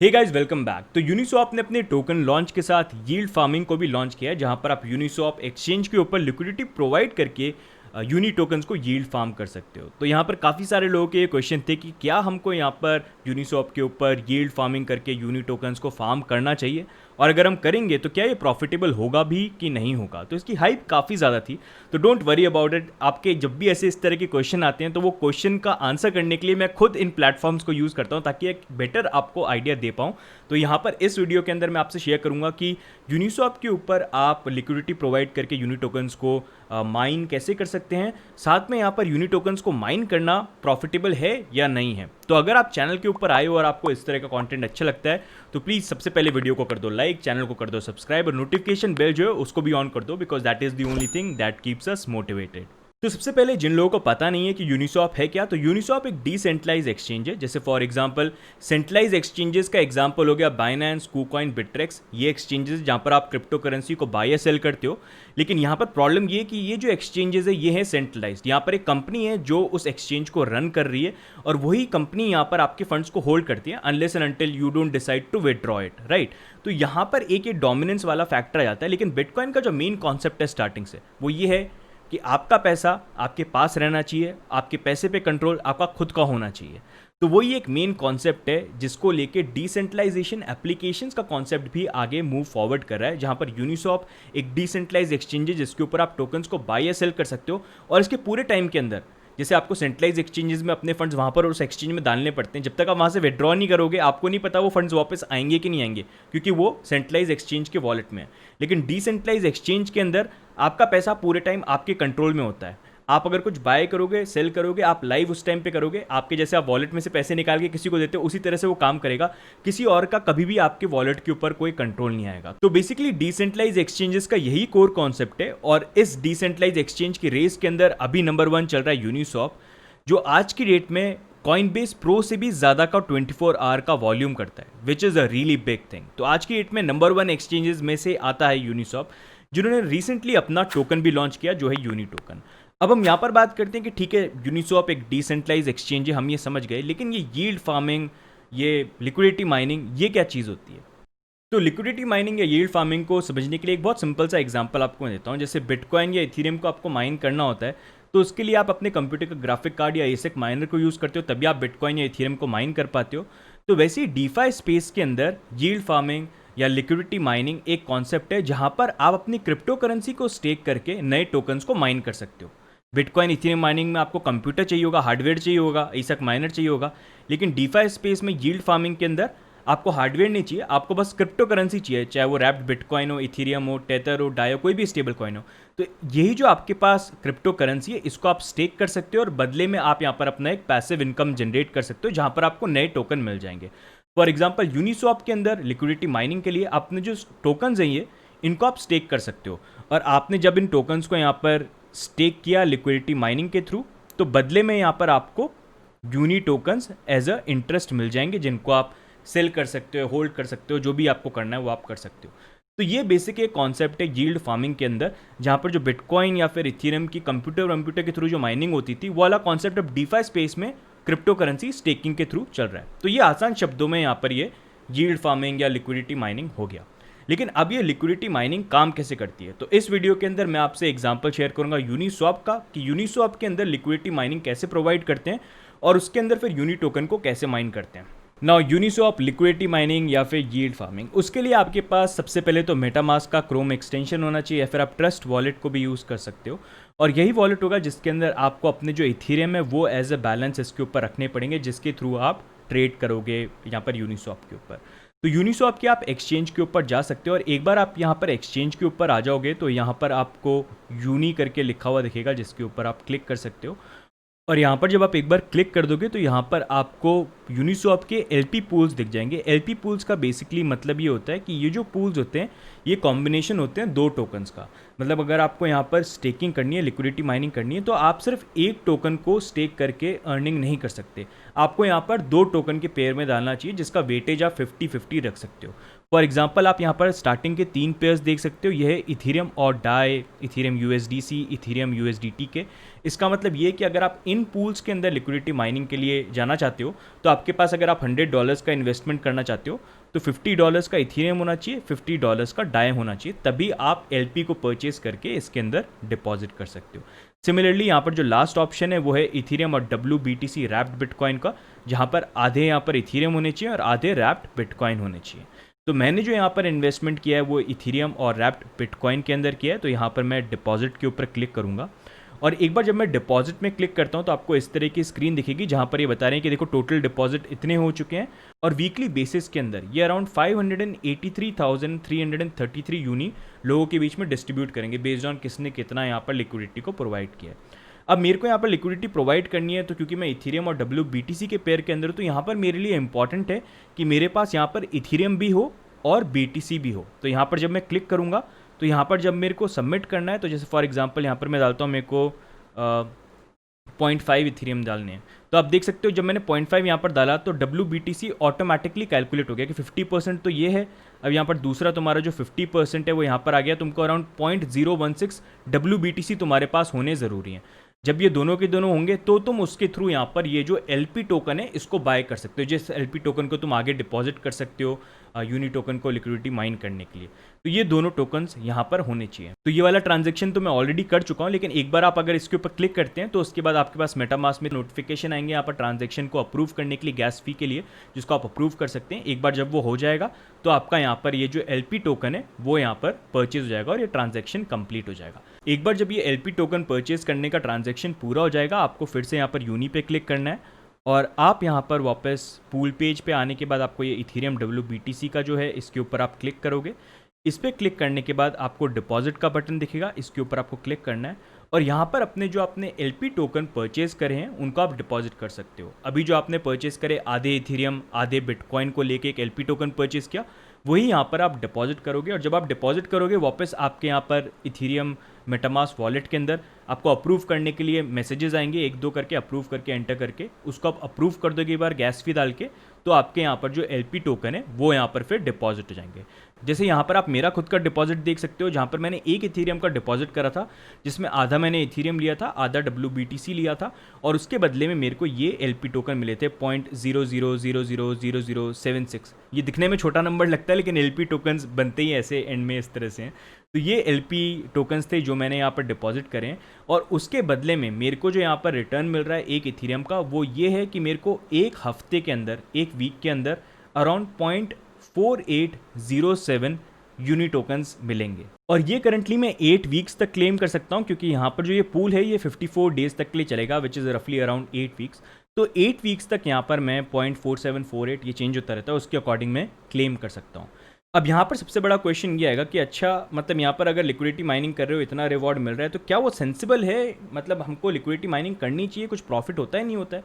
हे guys welcome back. तो Uniswap ने अपने टोकन लॉन्च के साथ यील्ड फार्मिंग को भी लॉन्च किया है, जहां पर आप यूनिस्वैप एक्सचेंज के ऊपर लिक्विडिटी प्रोवाइड करके यूनी टोकन्स को यील्ड फार्म कर सकते हो। तो यहाँ पर काफ़ी सारे लोगों के ये क्वेश्चन थे कि क्या हमको यहाँ पर यूनिस्वैप के ऊपर यील्ड फार्मिंग करके यूनी टोकन्स को फार्म करना चाहिए, और अगर हम करेंगे तो क्या ये प्रॉफिटेबल होगा भी कि नहीं होगा। तो इसकी हाइप काफ़ी ज़्यादा थी। तो डोंट वरी अबाउट इट। आपके जब भी ऐसे इस तरह के क्वेश्चन आते हैं तो वो क्वेश्चन का आंसर करने के लिए मैं खुद इन प्लेटफॉर्म्स को यूज़ करता हूँ, ताकि एक बेटर आपको आइडिया दे पाऊँ। तो यहाँ पर इस वीडियो के अंदर मैं आपसे शेयर करूँगा कि यूनिस्वैप के ऊपर आप लिक्विडिटी प्रोवाइड करके यूनी टोकन्स को माइन कैसे कर सकते हैं, साथ में यहाँ पर यूनी टोकन्स को माइन करना प्रॉफिटेबल है या नहीं है। तो अगर आप चैनल के ऊपर आए हो और आपको इस तरह का कंटेंट अच्छा लगता है तो प्लीज़ सबसे पहले वीडियो को कर दो लाइक, चैनल को कर दो सब्सक्राइब, और नोटिफिकेशन बेल जो है उसको भी ऑन कर दो, because that is the only thing that keeps us motivated. तो सबसे पहले जिन लोगों को पता नहीं है कि यूनिस्वैप है क्या, तो यूनिस्वैप एक डिसेंट्रलाइज एक्सचेंज है। जैसे फॉर एग्जांपल सेंट्रलाइज एक्सचेंजेस का एग्जांपल हो गया बाइनेंस, कूकॉइन, बिटरेक्स। ये एक्सचेंजेस जहां पर आप क्रिप्टो करेंसी को बाय या सेल करते हो। लेकिन यहाँ पर प्रॉब्लम ये कि ये जो एक्सचेंजेस है ये है सेंट्रलाइज्ड। यहाँ पर एक कंपनी है जो उस एक्सचेंज को रन कर रही है, और वही कंपनी यहाँ पर आपके फंड्स को होल्ड करती है unless and until you don't decide to withdraw it, right. तो यहाँ पर एक ये डोमिनेंस वाला फैक्टर आ जाता है। लेकिन बिटकॉइन का जो मेन कॉन्सेप्ट है स्टार्टिंग से वो ये है कि आपका पैसा आपके पास रहना चाहिए, आपके पैसे पे कंट्रोल आपका खुद का होना चाहिए। तो वही एक मेन कॉन्सेप्ट है जिसको लेके डिसेंट्रलाइजेशन एप्लीकेशंस का कॉन्सेप्ट भी आगे मूव फॉरवर्ड कर रहा है, जहां पर यूनिस्वैप एक डिसेंट्रलाइज एक्सचेंज है जिसके ऊपर आप टोकन्स को बाय या सेल कर सकते हो। और इसके पूरे टाइम के अंदर जैसे आपको सेंट्रलाइज एक्सचेंजेस में अपने फंड्स वहाँ पर उस एक्सचेंज में डालने पड़ते हैं, जब तक आप वहाँ से विड्रॉ नहीं करोगे आपको नहीं पता वो फंड्स वापस आएंगे कि नहीं आएंगे, क्योंकि वो सेंट्रलाइज एक्सचेंज के वॉलेट में है। लेकिन डिसेंट्रलाइज एक्सचेंज के अंदर आपका पैसा पूरे टाइम आपके कंट्रोल में होता है। आप अगर कुछ बाय करोगे, सेल करोगे, आप लाइव उस टाइम पे करोगे। आपके जैसे आप वॉलेट में से पैसे निकाल के किसी को देते हो उसी तरह से वो काम करेगा। किसी और का कभी भी आपके वॉलेट के ऊपर कोई कंट्रोल नहीं आएगा। तो बेसिकली डिसेंट्रलाइज एक्सचेंजेस का यही कोर कॉन्सेप्ट है, और इस डिसेंट्रलाइज एक्सचेंज की रेस के अंदर अभी नंबर 1 चल रहा है यूनिस्वैप, जो आज की डेट में कॉइनबेस प्रो से भी ज़्यादा का 24 आवर का वॉल्यूम करता है, which is a really big thing. तो आज की डेट में नंबर 1 एक्सचेंजेस में से आता है यूनिस्वैप, जिन्होंने रिसेंटली अपना टोकन भी लॉन्च किया जो है यूनी टोकन। अब हम यहाँ पर बात करते हैं कि ठीक है यूनिस्वैप एक डिसेंट्रलाइज एक्सचेंज है, हम ये समझ गए, लेकिन ये यील्ड फार्मिंग, ये लिक्विडिटी माइनिंग, ये क्या चीज़ होती है। तो लिक्विडिटी माइनिंग या यील्ड फार्मिंग को समझने के लिए एक बहुत सिंपल सा एग्जांपल आपको मैं देता हूँ। जैसे बिटकॉइन या इथेरियम को आपको माइन करना होता है, तो उसके लिए आप अपने कंप्यूटर का ग्राफिक कार्ड या एसिक माइनर को यूज़ करते हो, तभी आप बिटकॉइन या इथेरियम को माइन कर पाते हो। तो वैसे ही डीफाई स्पेस के अंदर यील्ड फार्मिंग या लिक्विडिटी माइनिंग एक कॉन्सेप्ट है, जहाँ पर आप अपनी क्रिप्टो करेंसी को स्टेक करके नए टोकन्स को माइन कर सकते हो। बिटकॉइन इथेरियम माइनिंग में आपको कंप्यूटर चाहिए होगा, हार्डवेयर चाहिए होगा, एसिक माइनर चाहिए होगा। लेकिन डीफाई स्पेस में यील्ड फार्मिंग के अंदर आपको हार्डवेयर नहीं चाहिए, आपको बस क्रिप्टो करेंसी चाहिए, चाहे वो रैप्ड बिटकॉइन हो, इथेरियम हो, टेथर हो, डायो, कोई भी स्टेबल कॉइन हो। तो यही जो आपके पास क्रिप्टो करेंसी है, इसको आप स्टेक कर सकते हो, और बदले में आप यहाँ पर अपना एक पैसिव इनकम जनरेट कर सकते हो, जहाँ पर आपको नए टोकन मिल जाएंगे। फॉर एग्जाम्पल यूनिस्वैप के अंदर लिक्विडिटी माइनिंग के लिए आपने जो टोकन्स हैं ये, इनको आप स्टेक कर सकते हो। और आपने जब इन टोकन्स को यहाँ पर स्टेक किया लिक्विडिटी माइनिंग के थ्रू, तो बदले में यहाँ पर आपको Uni tokens as a interest मिल जाएंगे, जिनको आप सेल कर सकते हो, होल्ड कर सकते हो, जो भी आपको करना है वो आप कर सकते हो। तो ये बेसिक एक कॉन्सेप्ट है यील्ड फार्मिंग के अंदर, जहाँ पर जो बिटकॉइन या फिर इथेरियम की कंप्यूटर के थ्रू जो माइनिंग होती थी, वो वाला कॉन्सेप्ट अब डीफाई स्पेस में क्रिप्टो करेंसी स्टेकिंग के थ्रू चल रहा है। तो ये आसान शब्दों में यहाँ पर ये यील्ड फार्मिंग या लिक्विडिटी माइनिंग हो गया। लेकिन अब ये लिक्विडिटी माइनिंग काम कैसे करती है, तो इस वीडियो के अंदर मैं आपसे एग्जांपल शेयर करूंगा यूनिस्वैप का, कि यूनिस्वैप के अंदर लिक्विडिटी माइनिंग कैसे प्रोवाइड करते हैं, और उसके अंदर फिर यूनी टोकन को कैसे माइन करते हैं। नाउ यूनिस्वैप लिक्विडिटी माइनिंग या फिर यील्ड फार्मिंग, उसके लिए आपके पास सबसे पहले तो मेटामास्क का क्रोम एक्सटेंशन होना चाहिए, या फिर आप ट्रस्ट वॉलेट को भी यूज़ कर सकते हो। और यही वॉलेट होगा जिसके अंदर आपको अपने जो इथेरियम है वो एज अ बैलेंस इसके ऊपर रखने पड़ेंगे, जिसके थ्रू आप ट्रेड करोगे यहाँ पर यूनिस्वैप के ऊपर। तो यूनिस्वैप के आप एक्सचेंज के ऊपर जा सकते हो, और एक बार आप यहाँ पर एक्सचेंज के ऊपर आ जाओगे तो यहाँ पर आपको यूनी करके लिखा हुआ दिखेगा, जिसके ऊपर आप क्लिक कर सकते हो। और यहाँ पर जब आप एक बार क्लिक कर दोगे तो यहाँ पर आपको यूनिस्वैप के एलपी पूल्स दिख जाएंगे। एलपी पूल्स का बेसिकली मतलब ये होता है कि ये जो पूल्स होते हैं ये कॉम्बिनेशन होते हैं दो टोकन्स का। मतलब अगर आपको यहाँ पर स्टेकिंग करनी है, लिक्विडिटी माइनिंग करनी है, तो आप सिर्फ एक टोकन को स्टेक करके अर्निंग नहीं कर सकते। आपको यहाँ पर दो टोकन के पेयर में डालना चाहिए, जिसका वेटेज आप 50-50 रख सकते हो। फॉर एग्जांपल आप यहाँ पर स्टार्टिंग के 3 पेयर्स देख सकते हो, यह है इथीरियम और Dai, Ethereum USDC, Ethereum USDT के। इसका मतलब ये है कि अगर आप इन पूल्स के अंदर लिक्विडिटी माइनिंग के लिए जाना चाहते हो तो आपके पास, अगर आप $100 का इन्वेस्टमेंट करना चाहते हो तो $50 का इथीरियम होना चाहिए, $50 का डाई होना चाहिए, तभी आप एलपी को परचेज करके इसके अंदर डिपॉजिट कर सकते हो। सिमिलरली यहाँ पर जो लास्ट ऑप्शन है वो है इथीरियम और WBTC रैप्ड बिटकॉइन का, जहाँ पर आधे यहाँ पर इथीरियम होने चाहिए और आधे रैप्ड बिटकॉइन होने चाहिए। तो मैंने जो यहाँ पर इन्वेस्टमेंट किया है वो इथीरियम और रैप्ड बिटकॉइन के अंदर किया है। तो यहाँ पर मैं डिपॉजिट के ऊपर क्लिक करूँगा और एक बार जब मैं डिपॉजिट में क्लिक करता हूँ तो आपको इस तरह की स्क्रीन दिखेगी जहाँ पर ये बता रहे हैं कि देखो टोटल डिपॉजिट इतने हो चुके हैं और वीकली बेसिस के अंदर ये अराउंड 583,333 यूनी लोगों के बीच में डिस्ट्रीब्यूट करेंगे बेस्ड ऑन किसने कितना यहाँ पर लिक्विडिटी को प्रोवाइड किया है। अब मेरे को यहाँ पर लिक्विडिटी प्रोवाइड करनी है, तो क्योंकि मैं इथीरियम और WBTC के पेयर के अंदर, तो यहाँ पर मेरे लिए इंपॉर्टेंट है कि मेरे पास यहाँ पर इथीरियम भी हो और BTC भी हो। तो यहाँ पर जब मैं क्लिक करूँगा तो यहाँ पर जब मेरे को सबमिट करना है, तो जैसे फॉर एग्जांपल यहाँ पर मैं डालता हूँ मेरे को 0.5 इथीरियम डालने हैं, तो आप देख सकते हो जब मैंने 0.5 यहाँ पर डाला तो WBTC ऑटोमेटिकली कैलकुलेट हो गया कि 50% तो ये है। अब यहाँ पर दूसरा तुम्हारा जो 50% है वो यहाँ पर आ गया, तुमको अराउंड 0.016 WBTC तुम्हारे पास होने ज़रूरी हैं। जब ये दोनों के दोनों होंगे तो तुम उसके थ्रू यहाँ पर ये जो LP टोकन है इसको बाय कर सकते हो, जिस LP टोकन को तुम आगे डिपॉजिट कर सकते हो यूनी टोकन को लिक्विडिटी माइन करने के लिए। तो ये दोनों टोकन्स यहाँ पर होने चाहिए। तो ये वाला ट्रांजैक्शन तो मैं ऑलरेडी कर चुका हूँ, लेकिन एक बार आप अगर इसके ऊपर क्लिक करते हैं तो उसके बाद आपके पास मेटामास्क में नोटिफिकेशन आएंगे यहाँ पर ट्रांजैक्शन को अप्रूव करने के लिए, गैस फी के लिए, जिसको आप अप्रूव कर सकते हैं। एक बार जब वो हो जाएगा तो आपका यहाँ पर ये जो LP टोकन है वो यहाँ पर परचेज हो जाएगा और ये ट्रांजैक्शन कंप्लीट हो जाएगा। एक बार जब ये LP टोकन परचेज करने का ट्रांजैक्शन पूरा हो जाएगा, आपको फिर से यहाँ पर यूनी पे क्लिक करना है और आप यहाँ पर वापस पूल पेज पे आने के बाद आपको ये इथीरियम WBTC का जो है इसके ऊपर आप क्लिक करोगे। इस पर क्लिक करने के बाद आपको डिपॉजिट का बटन दिखेगा, इसके ऊपर आपको क्लिक करना है और यहाँ पर अपने जो आपने LP टोकन परचेज करे हैं उनको आप डिपॉजिट कर सकते हो। अभी जो आपने परचेज करे आधे इथीरियम आधे बिटकॉइन को लेके एक LP टोकन परचेज किया, वही यहाँ पर आप डिपॉजिट करोगे और जब आप डिपॉजिट करोगे वापस आपके यहाँ पर इथीरियम मेटामास्क वॉलेट के अंदर आपको अप्रूव करने के लिए मैसेजेस आएंगे, 1-2 करके अप्रूव करके एंटर करके उसको आप अप्रूव कर दोगे एक बार गैस फी डाल के, तो आपके यहाँ पर जो LP टोकन है वो यहाँ पर फिर डिपॉजिट हो जाएंगे। जैसे यहाँ पर आप मेरा खुद का डिपॉजिट देख सकते हो, जहाँ पर मैंने 1 इथीरियम का डिपॉजिट करा था, जिसमें आधा मैंने इथीरियम लिया था, आधा WBTC लिया था और उसके बदले में मेरे को ये LP टोकन मिले थे 0.00000076। ये दिखने में छोटा नंबर लगता है लेकिन LP टोकन्स बनते ही ऐसे एंड में इस तरह से हैं। तो ये LP टोकन्स थे जो मैंने यहाँ पर डिपॉजिट करे हैं और उसके बदले में मेरे को जो यहाँ पर रिटर्न मिल रहा है 1 इथीरियम का, वो ये है कि मेरे को एक हफ्ते के अंदर, एक वीक के अंदर अराउंड 0.4807 यूनी टोकन्स मिलेंगे और ये करंटली मैं 8 वीक्स तक क्लेम कर सकता हूँ, क्योंकि यहाँ पर जो ये पूल है ये 54 डेज तक के लिए चलेगा, विच इज़ रफली अराउंड 8 वीक्स। तो 8 वीक्स तक यहाँ पर मैं 0.4748 ये चेंज होता रहता है, उसके अकॉर्डिंग मैं क्लेम कर सकता हूँ। अब यहाँ पर सबसे बड़ा क्वेश्चन ये आएगा कि अच्छा मतलब यहाँ पर अगर लिक्विडिटी माइनिंग कर रहे हो, इतना रिवॉर्ड मिल रहा है, तो क्या वो सेंसिबल है, मतलब हमको लिक्विडिटी माइनिंग करनी चाहिए, कुछ प्रॉफिट होता है नहीं होता है?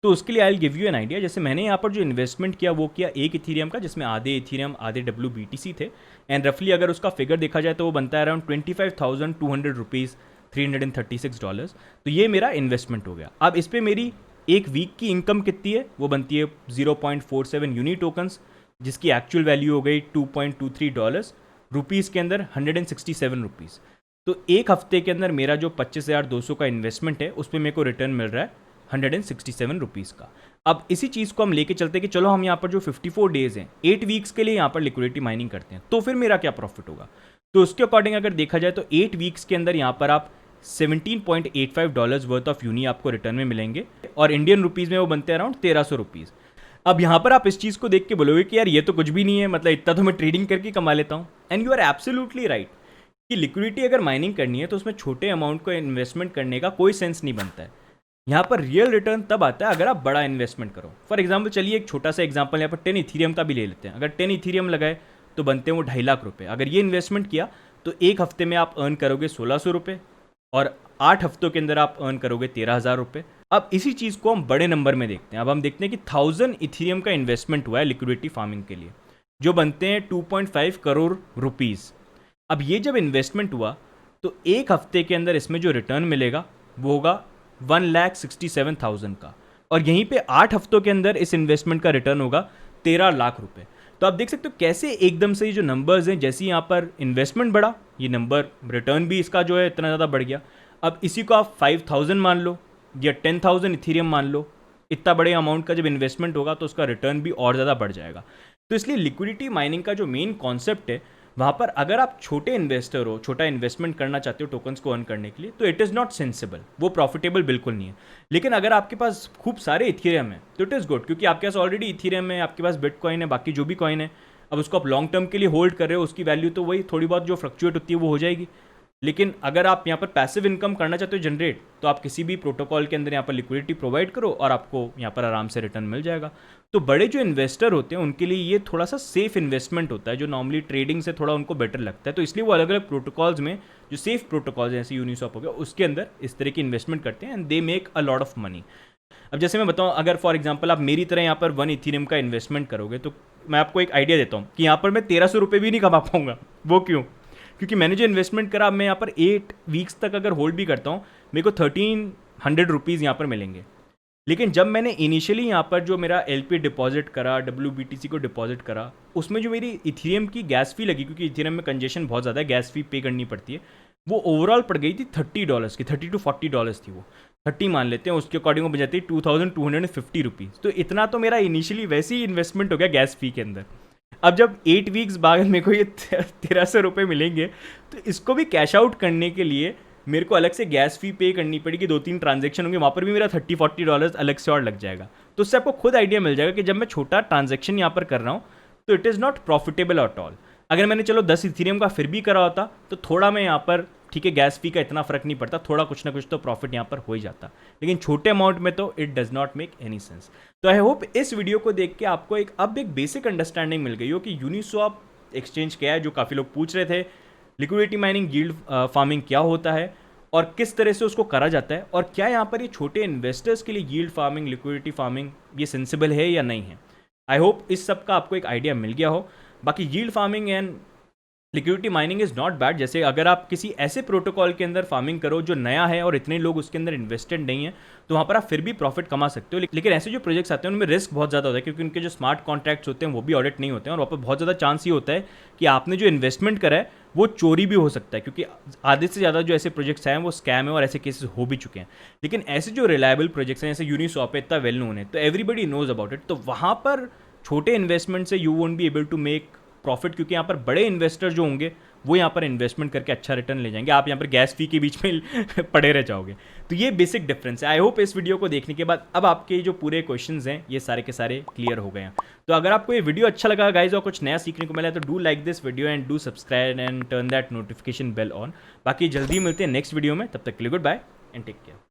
तो उसके लिए I will give you an idea. जैसे मैंने यहाँ पर जो इन्वेस्टमेंट किया वो किया 1 इथीरियम का, जिसमें आधे इथीरियम आधे WBTC थे एंड रफली अगर उसका फिगर देखा जाए तो वो बनता है अराउंड 25,200 रुपीज़, $336। तो ये मेरा इन्वेस्टमेंट हो गया। अब इस पर मेरी एक वीक की इनकम कितनी है, वो बनती है 0.47 यूनी टोकन्स, जिसकी एक्चुअल वैल्यू हो गई $2.23, रुपीज़ के अंदर 167 रुपीज़। तो एक हफ्ते के अंदर मेरा जो 25,200 का इन्वेस्टमेंट है उस पर मेरे को रिटर्न मिल रहा है 167 रुपीज़ का। अब इसी चीज़ को हम लेके चलते कि चलो हम यहाँ पर जो 54 डेज़ हैं, 8 वीक्स के लिए यहाँ पर लिक्विडिटी माइनिंग करते हैं, तो फिर मेरा क्या प्रॉफिट होगा? तो उसके अकॉर्डिंग अगर देखा जाए तो 8 वीक्स के अंदर यहाँ पर आप $17.85 वर्थ ऑफ यूनी आपको रिटर्न में मिलेंगे और इंडियन रुपीज़ में वो बनते हैं अराउंड 1300 रुपीज़। अब यहाँ पर आप इस चीज़ को देख के बोलोगे कि यार ये तो कुछ भी नहीं है, मतलब इतना तो मैं ट्रेडिंग करके कमा लेता हूँ। And you are absolutely right कि लिक्विडिटी अगर माइनिंग करनी है तो उसमें छोटे अमाउंट को इन्वेस्टमेंट करने का कोई सेंस नहीं बनता है। यहाँ पर रियल रिटर्न तब आता है अगर आप बड़ा इन्वेस्टमेंट करो। फॉर एग्जाम्पल चलिए एक छोटा सा एग्जाम्पल यहाँ पर 10 इथीरियम का भी ले लेते हैं। अगर 10 इथीरियम लगाए तो बनते हैं वो 2.5 लाख रुपये। अगर ये इन्वेस्टमेंट किया तो एक हफ्ते में आप अर्न करोगे 1,600 रुपये और 8 हफ्तों के अंदर आप अर्न करोगे 13,000 रुपये। अब इसी चीज़ को हम बड़े नंबर में देखते हैं। अब हम देखते हैं कि 1000 इथीरियम का इन्वेस्टमेंट हुआ है लिक्विडिटी फार्मिंग के लिए, जो बनते हैं 2.5 करोड़ रुपीज़। अब ये जब इन्वेस्टमेंट हुआ तो एक हफ्ते के अंदर इसमें जो रिटर्न मिलेगा वो होगा 1,67,000 का और यहीं पे 8 हफ्तों के अंदर इस इन्वेस्टमेंट का रिटर्न होगा 13 लाख रुपए। तो आप देख सकते हो कैसे एकदम से ये जो नंबर्स हैं, जैसे यहाँ पर इन्वेस्टमेंट बढ़ा, ये नंबर रिटर्न भी इसका जो है इतना ज़्यादा बढ़ गया। अब इसी को आप 5000 मान लो या 10,000 इथीरियम मान लो, इतना बड़े अमाउंट का जब इन्वेस्टमेंट होगा तो उसका रिटर्न भी और ज़्यादा बढ़ जाएगा। तो इसलिए लिक्विडिटी माइनिंग का जो मेन कॉन्सेप्ट है, वहाँ पर अगर आप छोटे इन्वेस्टर हो, छोटा इन्वेस्टमेंट करना चाहते हो टोकन्स को अर्न करने के लिए, तो इट इज़ नॉट सेंसिबल, वो प्रॉफिटेबल बिल्कुल नहीं है। लेकिन अगर आपके पास खूब सारे इथीरियम है तो इट इज़ गुड, क्योंकि आपके पास ऑलरेडी इथीरियम है, आपके पास बिटकॉइन है, बाकी जो भी कॉइन है, अब उसको आप लॉन्ग टर्म के लिए होल्ड कर रहे हो, उसकी वैल्यू तो वही थोड़ी बहुत जो फ्लक्चुएट होती है वो हो जाएगी। लेकिन अगर आप यहाँ पर पैसिव इनकम करना चाहते हो जनरेट, तो आप किसी भी प्रोटोकॉल के अंदर यहाँ पर लिक्विडिटी प्रोवाइड करो और आपको यहाँ पर आराम से रिटर्न मिल जाएगा। तो बड़े जो इन्वेस्टर होते हैं उनके लिए ये थोड़ा सा सेफ इन्वेस्टमेंट होता है, जो नॉर्मली ट्रेडिंग से थोड़ा उनको बेटर लगता है। तो इसलिए वो अलग अलग प्रोटोकॉल्स में, जो सेफ प्रोटोकॉल्स हैं जैसे यूनिस्वैप हो गया, उसके अंदर इस तरह की इन्वेस्टमेंट करते हैं and they make a lot of money. अब जैसे मैं बताऊं, अगर फॉर एग्जांपल आप मेरी तरह यहाँ पर 1 इथीरियम का इन्वेस्टमेंट करोगे, तो मैं आपको एक आइडिया देता हूँ कि यहाँ पर मैं 1300 रुपये भी नहीं कमा पाऊंगा। वो क्यों? क्योंकि मैंने जो इन्वेस्टमेंट करा, मैं यहाँ पर 8 वीक्स तक अगर होल्ड भी करता हूँ, मेरे को 1300 रुपीज़ यहाँ पर मिलेंगे। लेकिन जब मैंने इनिशियली यहाँ पर जो मेरा LP डिपॉजिट करा, WBTC को डिपॉजिट करा, उसमें जो मेरी इथीरियम की गैस फी लगी, क्योंकि इथीरियम में कंजेशन बहुत ज़्यादा है, गैस फी पे करनी पड़ती है, वो ओवरऑल पड़ गई थी $30 की, $30 to $40 थी वो, 30 मान लेते हैं, उसके अकॉर्डिंग वो बन जाती है 2250 रुपीज़। तो इतना तो मेरा इनिशियली वैसे ही इन्वेस्टमेंट हो गया गैस फी के अंदर। अब जब 8 वीक्स बाद मेरे को ये 1300 रुपये मिलेंगे, तो इसको भी कैश आउट करने के लिए मेरे को अलग से गैस फी पे करनी पड़ेगी, 2-3 ट्रांजेक्शन होंगे, वहाँ पर भी मेरा $30-40 अलग से और लग जाएगा। तो उससे आपको खुद आइडिया मिल जाएगा कि जब मैं छोटा ट्रांजेक्शन यहाँ पर कर रहा हूँ तो it is not profitable at all. अगर मैंने चलो 10 इथीरियम का फिर भी करा होता तो थोड़ा मैं यहाँ पर, ठीक है, गैस फी का इतना फर्क नहीं पड़ता, थोड़ा कुछ ना कुछ तो प्रॉफिट यहाँ पर हो ही जाता। लेकिन छोटे अमाउंट में तो it does not make any sense. तो आई होप इस वीडियो को देख के आपको एक बेसिक अंडरस्टैंडिंग मिल गई हो कि यूनिस्वैप एक्सचेंज क्या है, जो काफ़ी लोग पूछ रहे थे, लिक्विडिटी माइनिंग, यील्ड फार्मिंग क्या होता है और किस तरह से उसको करा जाता है, और क्या यहाँ पर ये छोटे इन्वेस्टर्स के लिए यील्ड फार्मिंग, लिक्विडिटी फार्मिंग ये सेंसिबल है या नहीं है। आई होप इस सब का आपको एक आइडिया मिल गया हो। बाकी yield farming and liquidity mining is not bad. जैसे अगर आप किसी ऐसे प्रोटोकॉल के अंदर फार्मिंग करो जो नया है और इतने लोग उसके अंदर इन्वेस्टेड नहीं है, तो वहाँ पर आप फिर भी प्रॉफिट कमा सकते हो। लेकिन ऐसे जो प्रोजेक्ट्स आते हैं उनमें रिस्क बहुत ज़्यादा होता है, क्योंकि उनके जो स्मार्ट कॉन्ट्रैक्ट्स होते हैं वो भी ऑडिट नहीं होते हैं, और वहाँ पर बहुत ज़्यादा चांस ये होता है कि आपने जो इन्वेस्टमेंट करा है वो चोरी भी हो सकता है, क्योंकि आधे से ज़्यादा जो ऐसे प्रोजेक्ट्स हैं वो स्कैम है और ऐसे केसेस हो भी चुके हैं। लेकिन ऐसे जो रिलायबल प्रोजेक्ट्स हैं, जैसे यूनिस्वैप है, इतना वेल नोन है, तो एवरीबडी नोज अबाउट इट, तो वहाँ पर छोटे इन्वेस्टमेंट से you won't be able to make profit, क्योंकि यहाँ पर बड़े इन्वेस्टर जो होंगे वो यहाँ पर इन्वेस्टमेंट करके अच्छा रिटर्न ले जाएंगे, आप यहाँ पर गैस फी के बीच में पड़े रह जाओगे। तो ये बेसिक डिफरेंस है। आई होप इस वीडियो को देखने के बाद अब आपके जो पूरे क्वेश्चंस हैं ये सारे के सारे क्लियर हो गए हैं। तो अगर आपको ये वीडियो अच्छा लगा गाइज और कुछ नया सीखने को मिला है, तो do like this video and do subscribe and turn that notification bell on. बाकी जल्दी मिलते हैं नेक्स्ट वीडियो में, तब तक के लिए goodbye and take care.